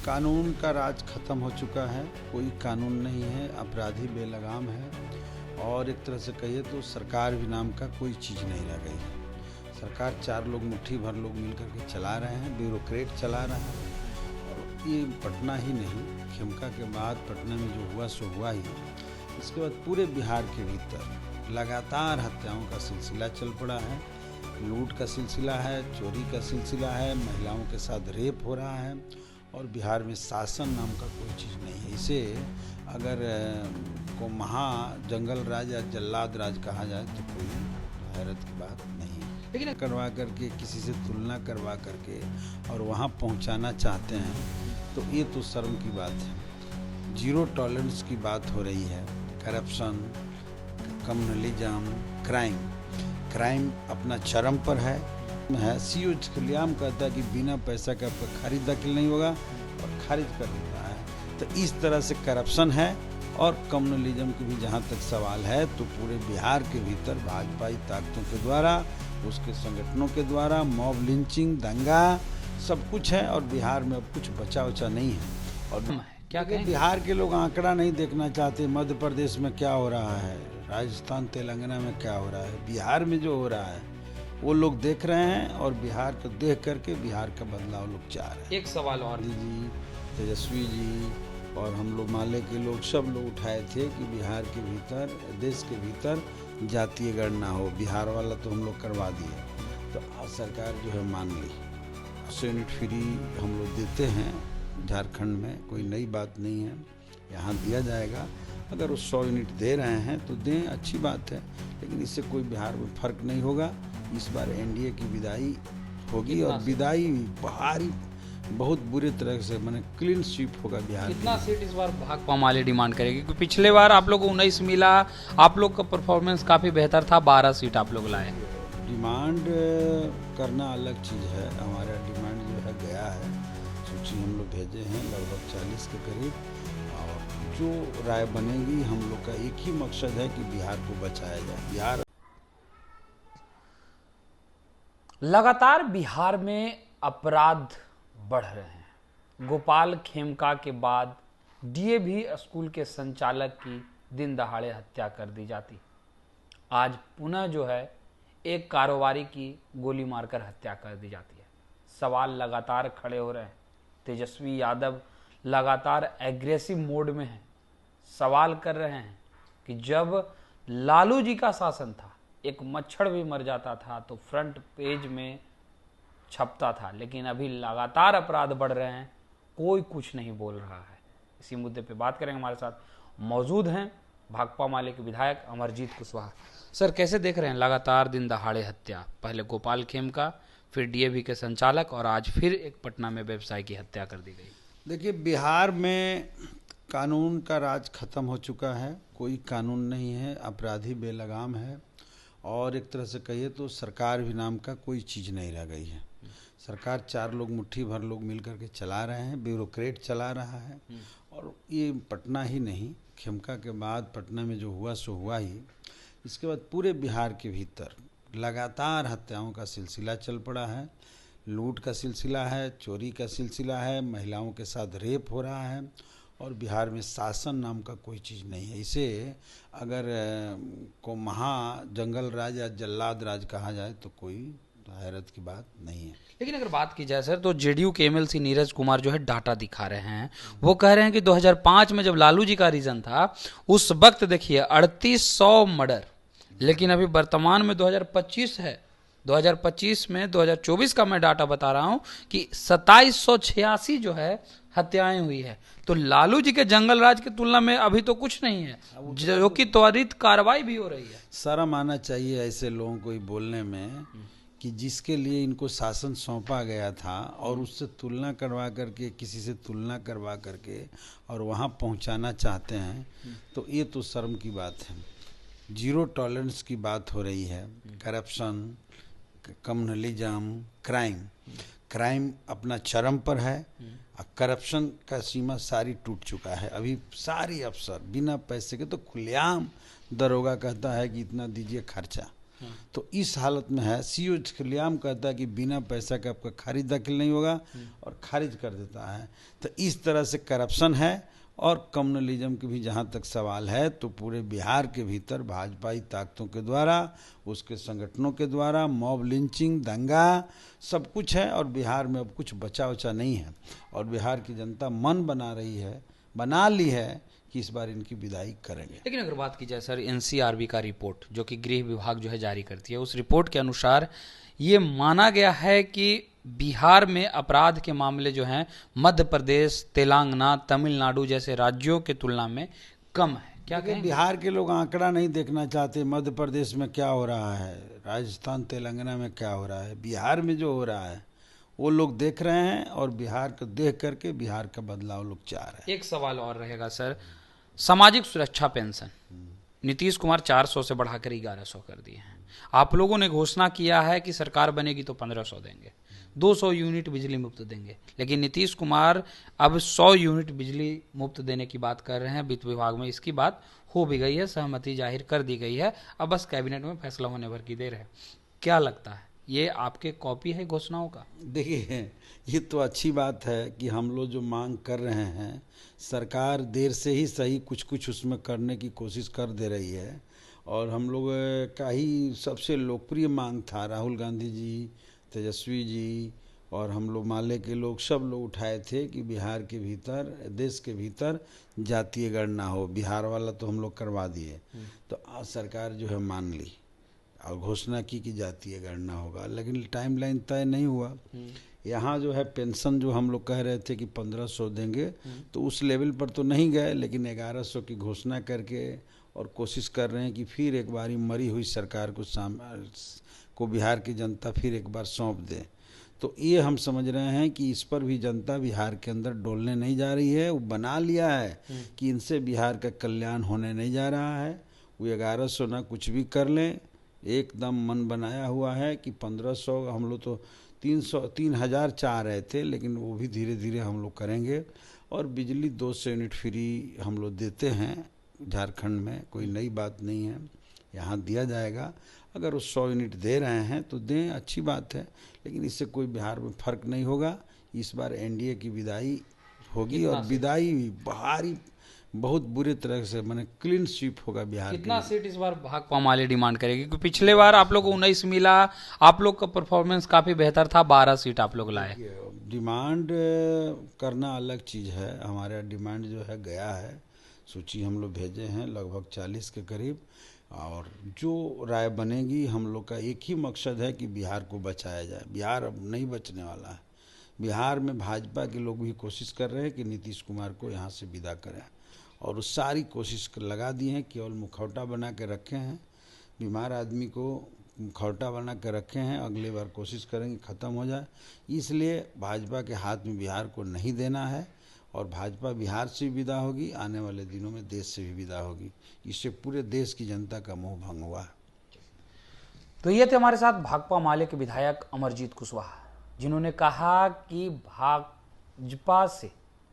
कानून का राज खत्म हो चुका है। कोई कानून नहीं है, अपराधी बेलगाम है और एक तरह से कहिए तो सरकार भी नाम का कोई चीज़ नहीं रह गई है। सरकार चार लोग, मुट्ठी भर लोग मिलकर के चला रहे हैं, ब्यूरोक्रेट चला रहा है। और ये पटना ही नहीं, खेमका के बाद पटना में जो हुआ सो हुआ ही। इसके बाद पूरे बिहार के भीतर लगातार हत्याओं का सिलसिला चल पड़ा है। लूट का सिलसिला है, चोरी का सिलसिला है, महिलाओं के साथ रेप हो रहा है और बिहार में शासन नाम का कोई चीज़ नहीं है। इसे अगर को महा जंगल राज या जल्लाद राज कहा जाए तो कोई हैरत की बात नहीं है। लेकिन करवा करके, किसी से तुलना करवा करके और वहाँ पहुँचाना चाहते हैं तो ये तो शर्म की बात है। जीरो टॉलरेंस की बात हो रही है। करप्शन, कम्युनलिज्म, क्राइम अपना चरम पर है। सीओ खुलेआम कहता है कि बिना पैसा का खरीद दाखिल नहीं होगा और खारिज कर देता है। तो इस तरह से करप्शन है। और कम्युनलिज्म की भी जहाँ तक सवाल है तो पूरे बिहार के भीतर भाजपाई ताकतों के द्वारा, उसके संगठनों के द्वारा मॉब लिंचिंग, दंगा सब कुछ है और बिहार में अब कुछ बचा उचा नहीं है। और क्या कहें, बिहार के लोग आंकड़ा नहीं देखना चाहते। मध्य प्रदेश में क्या हो रहा है, राजस्थान तेलंगाना में क्या हो रहा है, बिहार में जो हो रहा है वो लोग देख रहे हैं और बिहार को देख करके बिहार का बदलाव लोग चाह रहे हैं। एक सवाल और जी, तेजस्वी जी और हम लोग माले के लोग सब लोग उठाए थे कि बिहार के भीतर, देश के भीतर जातीय गणना हो। बिहार वाला तो हम लोग करवा दिए, तो आज सरकार जो है मान ली। 100 यूनिट फ्री हम लोग देते हैं झारखंड में, कोई नई बात नहीं है, यहाँ दिया जाएगा। अगर वो 100 यूनिट दे रहे हैं तो दें, अच्छी बात है, लेकिन इससे कोई बिहार में फर्क नहीं होगा। इस बार एनडीए की विदाई होगी और विदाई भारी बहुत बुरे तरह से, माने क्लीन स्वीप होगा बिहार। कितना सीट इस बार भाकपा माले डिमांड करेगी? क्योंकि पिछले बार आप लोग को 19 मिला, आप लोग का परफॉर्मेंस काफ़ी बेहतर था, 12 सीट आप लोग लाए। डिमांड करना अलग चीज़ है। हमारा डिमांड जो है गया है, सूची हम लोग भेजे हैं लगभग 40 के करीब, और जो राय बनेगी हम लोग का एक ही मकसद है कि बिहार को बचाया जाए। बिहार लगातार बिहार में अपराध बढ़ रहे हैं। गोपाल खेमका के बाद डीएवी स्कूल के संचालक की दिन दहाड़े हत्या कर दी जाती। आज पुनः जो है एक कारोबारी की गोली मारकर हत्या कर दी जाती है। सवाल लगातार खड़े हो रहे हैं। तेजस्वी यादव लगातार एग्रेसिव मोड में हैं। सवाल कर रहे हैं कि जब लालू जी का शासन था, एक मच्छर भी मर जाता था तो फ्रंट पेज में छपता था, लेकिन अभी लगातार अपराध बढ़ रहे हैं, कोई कुछ नहीं बोल रहा है। इसी मुद्दे पे बात करेंगे। हमारे साथ मौजूद हैं भाकपा माले के विधायक अमरजीत कुशवाहा। सर, कैसे देख रहे हैं लगातार दिन दहाड़े हत्या? पहले गोपाल खेमका, फिर डीएवी के संचालक और आज फिर एक पटना में व्यवसायी की हत्या कर दी गई। देखिए, बिहार में कानून का राज खत्म हो चुका है। कोई कानून नहीं है, अपराधी बेलगाम है और एक तरह से कहिए तो सरकार भी नाम का कोई चीज़ नहीं रह गई है। सरकार चार लोग, मुट्ठी भर लोग मिल करके चला रहे हैं, ब्यूरोक्रेट चला रहा है। और ये पटना ही नहीं, खेमका के बाद पटना में जो हुआ सो हुआ ही। इसके बाद पूरे बिहार के भीतर लगातार हत्याओं का सिलसिला चल पड़ा है। लूट का सिलसिला है, चोरी का सिलसिला है, महिलाओं के साथ रेप हो रहा है और बिहार में शासन नाम का कोई चीज़ नहीं है। इसे अगर को महा जंगल राज या जल्लाद राज कहा जाए तो कोई हैरत की बात नहीं है। लेकिन अगर बात की जाए सर, तो जेडीयू के एमएलसी नीरज कुमार जो है डाटा दिखा रहे हैं। वो कह रहे हैं कि 2005 में जब लालू जी का रीजन था, उस वक्त देखिए 3800 मर्डर, लेकिन अभी वर्तमान में 2025 है। 2025 में 2024 का मैं डाटा बता रहा हूं कि 2786 जो है हत्याएं हुई है। तो लालू जी के जंगल राज की तुलना में अभी तो कुछ नहीं है, जो कि त्वरित कार्रवाई भी हो रही है। शर्म आना चाहिए ऐसे लोगों को बोलने में कि जिसके लिए इनको शासन सौंपा गया था और उससे तुलना करवा करके, किसी से तुलना करवा करके और वहाँ पहुँचाना चाहते हैं, तो ये तो शर्म की बात है। जीरो टॉलरेंस की बात हो रही है। करप्शन, कम्युनलिज्म, क्राइम अपना चरम पर है। करप्शन का सीमा सारी टूट चुका है। अभी सारी अफसर बिना पैसे के, तो खुलेआम दरोगा कहता है कि इतना दीजिए खर्चा, तो इस हालत में है। सीओ खुलेआम कहता है कि बिना पैसा के आपका खारिज दाखिल नहीं होगा और खारिज कर देता है। तो इस तरह से करप्शन है। और कम्युनलिज्म के भी जहाँ तक सवाल है तो पूरे बिहार के भीतर भाजपाई ताकतों के द्वारा, उसके संगठनों के द्वारा मॉब लिंचिंग, दंगा सब कुछ है। और बिहार में अब कुछ बचा उचा नहीं है। और बिहार की जनता मन बना ली है कि इस बार इनकी विदाई करेंगे। लेकिन अगर बात की जाए सर, एनसीआरबी का रिपोर्ट जो कि गृह विभाग जो है जारी करती है, उस रिपोर्ट के अनुसार ये माना गया है कि बिहार में अपराध के मामले जो हैं मध्य प्रदेश, तेलंगाना, तमिलनाडु जैसे राज्यों के तुलना में कम है। क्या कहें? बिहार के लोग आंकड़ा नहीं देखना चाहते मध्य प्रदेश में क्या हो रहा है, राजस्थान तेलंगाना में क्या हो रहा है। बिहार में जो हो रहा है वो लोग देख रहे हैं और बिहार को देख करके बिहार का बदलाव लोग चाह रहे हैं। एक सवाल और रहेगा सर, सामाजिक सुरक्षा पेंशन नीतीश कुमार 400 से बढ़ाकर 1100 कर दिए हैं। आप लोगों ने घोषणा किया है कि सरकार बनेगी तो 1500 देंगे, 200 यूनिट बिजली मुफ्त देंगे। लेकिन नीतीश कुमार अब 100 यूनिट बिजली मुफ्त देने की बात कर रहे हैं। वित्त विभाग में इसकी बात हो भी गई है, सहमति जाहिर कर दी गई है। अब बस कैबिनेट में फैसला होने भर की देर है। क्या लगता है, ये आपके कॉपी है घोषणाओं का? देखिए, ये तो अच्छी बात है कि हम लोग जो मांग कर रहे हैं सरकार देर से ही सही कुछ कुछ उसमें करने की कोशिश कर दे रही है। और हम लोग का ही सबसे लोकप्रिय मांग था, राहुल गांधी जी, तेजस्वी जी और हम लोग माले के लोग सब लोग उठाए थे कि बिहार के भीतर, देश के भीतर जातीय गणना हो। बिहार वाला तो हम लोग करवा दिए। तो आज सरकार जो है मान ली और घोषणा की कि जातीय गणना होगा, लेकिन टाइमलाइन तय नहीं हुआ। यहाँ जो है पेंशन जो हम लोग कह रहे थे कि 1500 देंगे, तो उस लेवल पर तो नहीं गए, लेकिन 1100 की घोषणा करके और कोशिश कर रहे हैं कि फिर एक बार मरी हुई सरकार को बिहार की जनता फिर एक बार सौंप दे। तो ये हम समझ रहे हैं कि इस पर भी जनता बिहार के अंदर डोलने नहीं जा रही है। वो बना लिया है कि इनसे बिहार का कल्याण होने नहीं जा रहा है। वो 1100 ना कुछ भी कर लें, एकदम मन बनाया हुआ है कि 1500। हम लोग तो 3000 चाह रहे थे, लेकिन वो भी धीरे धीरे हम लोग करेंगे। और बिजली 200 यूनिट फ्री हम लोग देते हैं झारखंड में, कोई नई बात नहीं है, यहाँ दिया जाएगा। अगर वो 100 यूनिट दे रहे हैं तो दें, अच्छी बात है, लेकिन इससे कोई बिहार में फर्क नहीं होगा। इस बार एनडीए की विदाई होगी और विदाई भारी बहुत बुरे तरह से, माने क्लीन स्वीप होगा बिहार। कितना सीट इस बार भाकपा माले डिमांड करेगी? क्योंकि पिछले बार आप लोग को 19 मिला, आप लोग का परफॉर्मेंस काफी बेहतर था, 12 सीट आप लोग लाए। डिमांड करना अलग चीज़ है। हमारा डिमांड जो है गया है, सूची हम लोग भेजे हैं लगभग 40 के करीब। और जो राय बनेगी, हम लोग का एक ही मकसद है कि बिहार को बचाया जाए। बिहार अब नहीं बचने वाला है। बिहार में भाजपा के लोग भी कोशिश कर रहे हैं कि नीतीश कुमार को यहाँ से विदा करें, और उस सारी कोशिश लगा दी हैं, केवल मुखौटा बना के रखे हैं। बीमार आदमी को मुखौटा बना के रखे हैं, अगली बार कोशिश करेंगे ख़त्म हो जाए। इसलिए भाजपा के हाथ में बिहार को नहीं देना है। और भाजपा बिहार से भी विदा होगी, आने वाले दिनों में देश से भी विदा होगी। इससे पूरे देश की जनता का मोह भंग हुआ है। तो ये थे हमारे साथ भाकपा माले के विधायक अमरजीत कुशवाहा, जिन्होंने कहा कि भाजपा से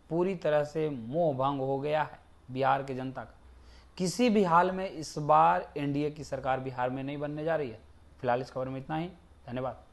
पूरी तरह से मोह भंग हो गया है बिहार के जनता का। किसी भी हाल में इस बार एनडीए की सरकार बिहार में नहीं बनने जा रही है। फिलहाल इस खबर में इतना ही। धन्यवाद।